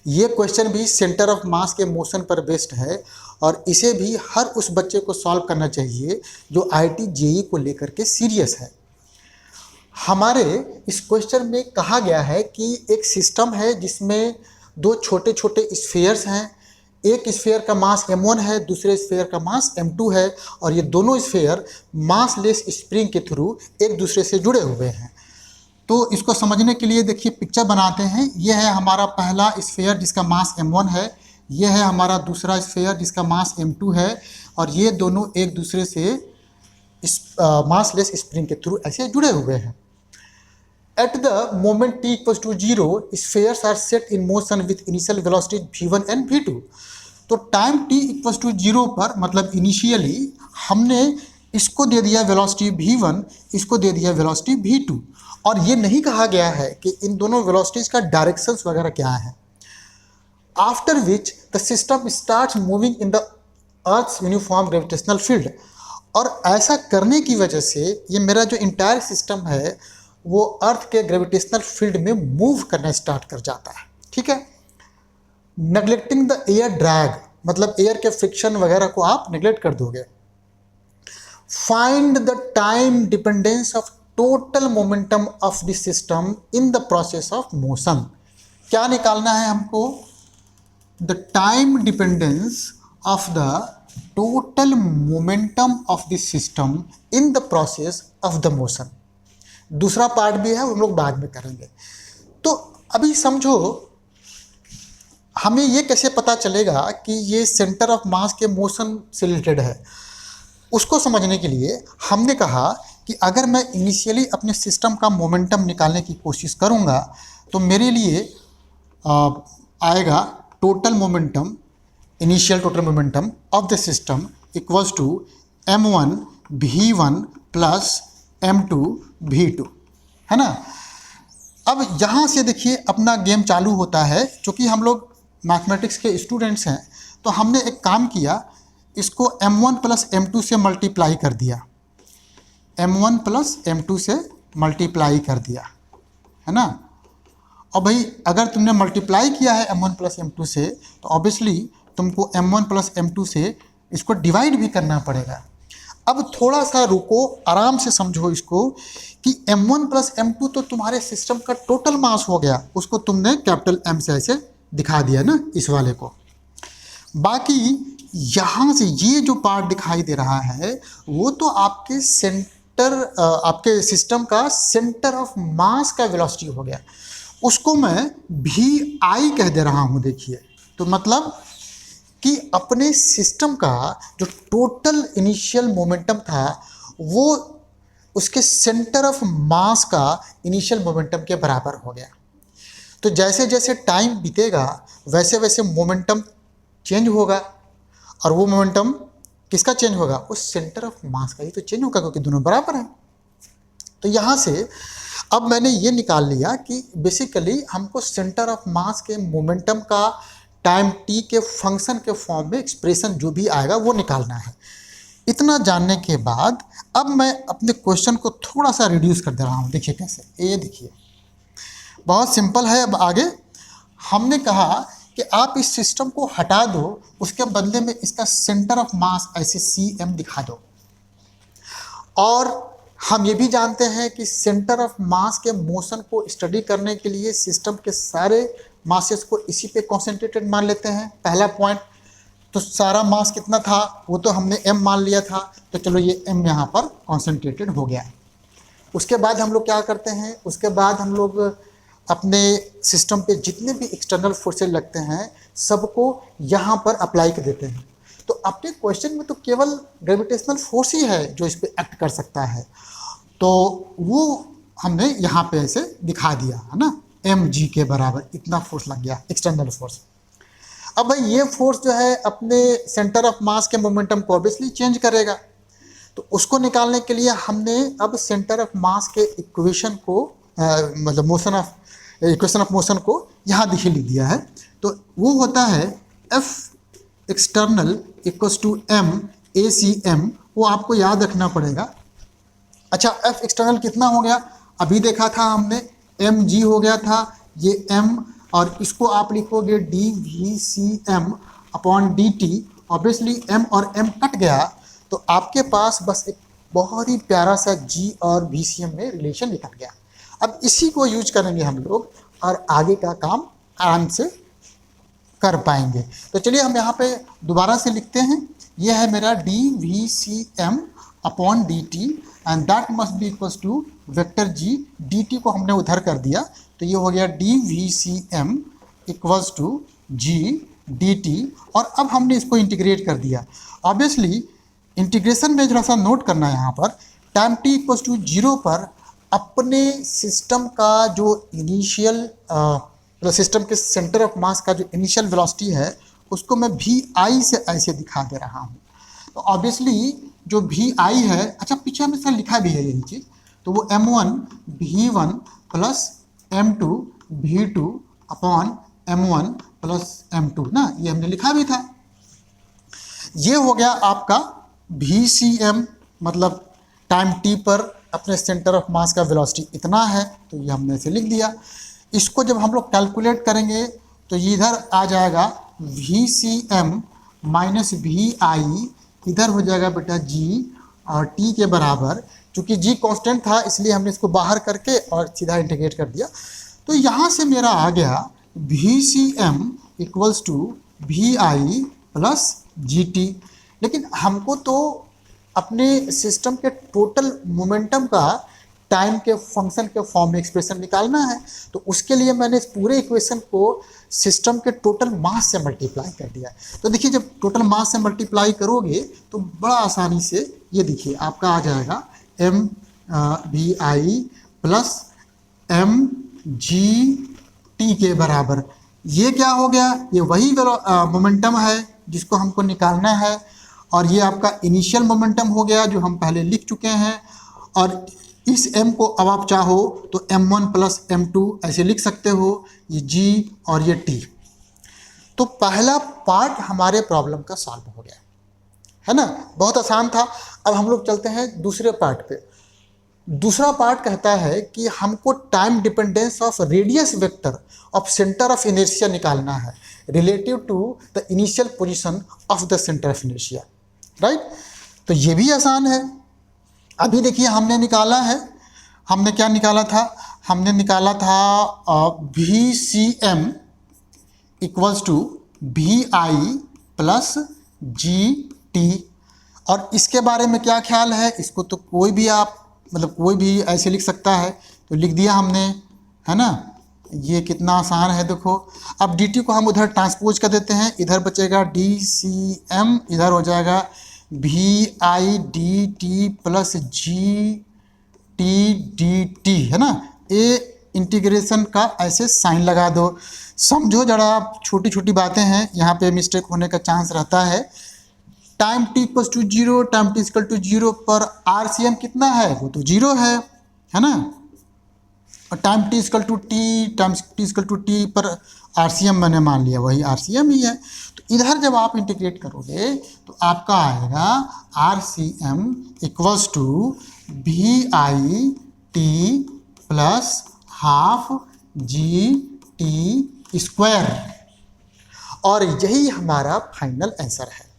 ये क्वेश्चन भी centre of mass के मोशन पर बेस्ड है और इसे भी हर उस बच्चे को सॉल्व करना चाहिए जो आईआईटी जेईई को लेकर के सीरियस है। हमारे इस क्वेश्चन में कहा गया है कि एक सिस्टम है जिसमें दो छोटे छोटे स्फीयर्स हैं। एक स्फीयर का मास m1 है, दूसरे स्फीयर का मास m2 है और ये दोनों स्फीयर मास लेस स्प्रिंग के थ्रू एक दूसरे से जुड़े हुए हैं। तो इसको समझने के लिए देखिए पिक्चर बनाते हैं। यह है हमारा पहला स्फीयर जिसका मास m1 है, यह है हमारा दूसरा स्फीयर जिसका मास m2 है और ये दोनों एक दूसरे से मास लेस स्प्रिंग के थ्रू ऐसे जुड़े हुए हैं। At the moment t equals to 0, spheres are set in motion with initial velocities v1 and v2. तो टाइम t इक्वल्स टू 0 पर मतलब इनिशियली हमने इसको दे दिया वेलोसिटी v1, इसको दे दिया वेलोसिटी v2 और ये नहीं कहा गया है कि इन दोनों वेलोसिटीज का डायरेक्शंस वगैरह क्या है। After which the system starts moving in the earth's uniform gravitational field, और ऐसा करने की वजह से ये मेरा जो इंटायर सिस्टम है वो अर्थ के ग्रेविटेशनल फील्ड में मूव करना स्टार्ट कर जाता है। ठीक है। नेग्लेक्टिंग द एयर ड्रैग मतलब एयर के फ्रिक्शन वगैरह को आप नेग्लेक्ट कर दोगे। Find the time dependence of total momentum of the system in the process of motion. क्या निकालना है हमको? The time dependence of the total momentum of the system in the process of the motion. दूसरा part भी है, हम लोग बाद में करेंगे। तो अभी समझो हमें ये कैसे पता चलेगा कि ये सेंटर ऑफ मास के मोशन से रिलेटेड है। उसको समझने के लिए हमने कहा कि अगर मैं इनिशियली अपने सिस्टम का मोमेंटम निकालने की कोशिश करूँगा तो मेरे लिए आएगा total momentum, initial total momentum of the system equals to m1 v1 plus m2 v2, है ना। अब यहाँ से देखिए अपना गेम चालू होता है। चूँकि हम लोग मैथमेटिक्स के स्टूडेंट्स हैं तो हमने एक काम किया, इसको m1 प्लस m2 से मल्टीप्लाई कर दिया, m1 प्लस m2 से मल्टीप्लाई कर दिया, है ना। और भाई अगर तुमने मल्टीप्लाई किया है m1 प्लस m2 से तो ऑब्वियसली तुमको m1 प्लस m2 से इसको डिवाइड भी करना पड़ेगा। अब थोड़ा सा रुको, आराम से समझो इसको कि m1 प्लस m2 तो तुम्हारे सिस्टम का टोटल मास हो गया, उसको तुमने कैपिटल M से ऐसे दिखा दिया ना इस वाले को। बाकी यहाँ से ये जो पार्ट दिखाई दे रहा है वो तो आपके सेंटर, आपके सिस्टम का सेंटर ऑफ मास का वेलोसिटी हो गया, उसको मैं vi कह दे रहा हूँ। देखिए तो मतलब कि अपने सिस्टम का जो टोटल इनिशियल मोमेंटम था वो उसके सेंटर ऑफ मास का इनिशियल मोमेंटम के बराबर हो गया। तो जैसे जैसे टाइम बीतेगा वैसे वैसे मोमेंटम चेंज होगा और वो मोमेंटम किसका चेंज होगा? उस सेंटर ऑफ मास का ही तो चेंज होगा क्योंकि दोनों बराबर हैं। तो यहाँ से अब मैंने ये निकाल लिया कि बेसिकली हमको सेंटर ऑफ मास के मोमेंटम का टाइम t के फंक्शन के फॉर्म में एक्सप्रेशन जो भी आएगा वो निकालना है। इतना जानने के बाद अब मैं अपने क्वेश्चन को थोड़ा सा रिड्यूस कर दे रहा हूँ। देखिए कैसे, ये देखिए बहुत सिंपल है। अब आगे हमने कहा कि आप इस सिस्टम को हटा दो, उसके बदले में इसका सेंटर ऑफ मास ऐसे cm दिखा दो। और हम ये भी जानते हैं कि सेंटर ऑफ मास के मोशन को स्टडी करने के लिए सिस्टम के सारे मासेस को इसी पे कॉन्सेंट्रेटेड मान लेते हैं। पहला पॉइंट, तो सारा मास कितना था वो तो हमने m मान लिया था, तो चलो ये m यहाँ पर कॉन्सेंट्रेटेड हो गया। उसके बाद हम लोग क्या करते हैं, उसके बाद हम लोग अपने सिस्टम पे जितने भी एक्सटर्नल फोर्सेज लगते हैं सबको यहाँ पर अप्लाई कर देते हैं। तो अपने क्वेश्चन में तो केवल ग्रेविटेशनल फोर्स ही है जो इस पर एक्ट कर सकता है, तो वो हमने यहाँ पे ऐसे दिखा दिया, है ना। mg के बराबर इतना फोर्स लग गया, एक्सटर्नल फोर्स। अब भाई ये फोर्स जो है अपने सेंटर ऑफ मास के मोमेंटम को ऑब्वियसली चेंज करेगा, तो उसको निकालने के लिए हमने अब सेंटर ऑफ मास के इक्वेशन को मतलब इक्वेशन ऑफ मोशन को यहाँ लिख दिया है। तो वो होता है F external equals to m ACM, वो आपको याद रखना पड़ेगा। अच्छा, F एक्सटर्नल कितना हो गया? अभी देखा था हमने mg हो गया था, ये m और इसको आप लिखोगे D V C M upon D T. Obviously m और m कट गया तो आपके पास बस एक बहुत ही प्यारा सा g और VCM में रिलेशन निकल गया। अब इसी को यूज करेंगे हम लोग और आगे का काम आराम से कर पाएंगे। तो चलिए हम यहाँ पे दोबारा से लिखते हैं, यह है मेरा D V C M upon D T and that must be equals to vector G. D T को हमने उधर कर दिया तो ये हो गया D V C M equals to G D T. और अब हमने इसको इंटीग्रेट कर दिया। ऑब्वियसली इंटीग्रेशन में थोड़ा सा नोट करना है यहाँ पर, टाइम टी इक्वल्स टू 0 पर अपने सिस्टम का जो इनिशियल सिस्टम के सेंटर ऑफ मास का जो इनिशियल वेलोसिटी है उसको मैं वी आई से ऐसे दिखा दे रहा हूँ। तो ऑब्वियसली जो वी आई है, अच्छा पीछे हमेशा लिखा भी है यही चीज़, तो वो m1 v1 plus m2 v2 upon m1 plus m2 ना, ये हमने लिखा भी था। ये हो गया आपका VCM, मतलब टाइम t पर अपने सेंटर ऑफ मास का वेलोसिटी इतना है, तो ये हमने इसे लिख दिया। इसको जब हम लोग कैलकुलेट करेंगे तो ये इधर आ जाएगा VCM माइनस VI, इधर हो जाएगा बेटा G और T के बराबर। चूँकि G कांस्टेंट था इसलिए हमने इसको बाहर करके और सीधा इंटीग्रेट कर दिया। तो यहाँ से मेरा आ गया VCM equals to VI plus GT। लेकिन हमको तो अपने सिस्टम के टोटल मोमेंटम का टाइम के फंक्शन के फॉर्म में एक्सप्रेशन निकालना है, तो उसके लिए मैंने इस पूरे इक्वेशन को सिस्टम के टोटल मास से मल्टीप्लाई कर दिया। तो देखिए जब टोटल मास से मल्टीप्लाई करोगे तो बड़ा आसानी से ये देखिए आपका आ जाएगा m V I plus m G T के बराबर। ये क्या हो गया, ये वही मोमेंटम है जिसको हमको निकालना है, और ये आपका इनिशियल मोमेंटम हो गया जो हम पहले लिख चुके हैं। और इस m को अब आप चाहो तो m1 प्लस m2 ऐसे लिख सकते हो, ये g और ये t। तो पहला पार्ट हमारे प्रॉब्लम का सॉल्व हो गया है ना, बहुत आसान था। अब हम लोग चलते हैं दूसरे पार्ट पे। दूसरा पार्ट कहता है कि हमको time dependence of radius vector of centre of inertia निकालना है relative to the initial position of the centre of inertia, right. तो ये भी आसान है। अभी देखिए हमने निकाला है, हमने क्या निकाला था, हमने निकाला था VCM equals to VI plus GT। और इसके बारे में क्या ख्याल है, इसको तो कोई भी आप मतलब कोई भी ऐसे लिख सकता है, तो लिख दिया हमने, है ना। ये कितना आसान है देखो। अब dt को हम उधर ट्रांसपोज कर देते हैं, इधर बचेगा DCM, इधर हो जाएगा VI dt plus GT dt, है ना। ये इंटीग्रेशन का ऐसे साइन लगा दो, समझो जरा, छोटी छोटी बातें हैं, यहाँ पे मिस्टेक होने का चांस रहता है। Time t equal to 0, time t equal to 0 पर RCM कितना है, वो तो 0 है ना। और time t equal to t, time t equal to t पर RCM मैंने मान लिया वही RCM ही है। तो इधर जब आप इंटीग्रेट करोगे तो आपका आएगा RCM equals to VI t plus half GT square, और यही हमारा फाइनल आंसर है।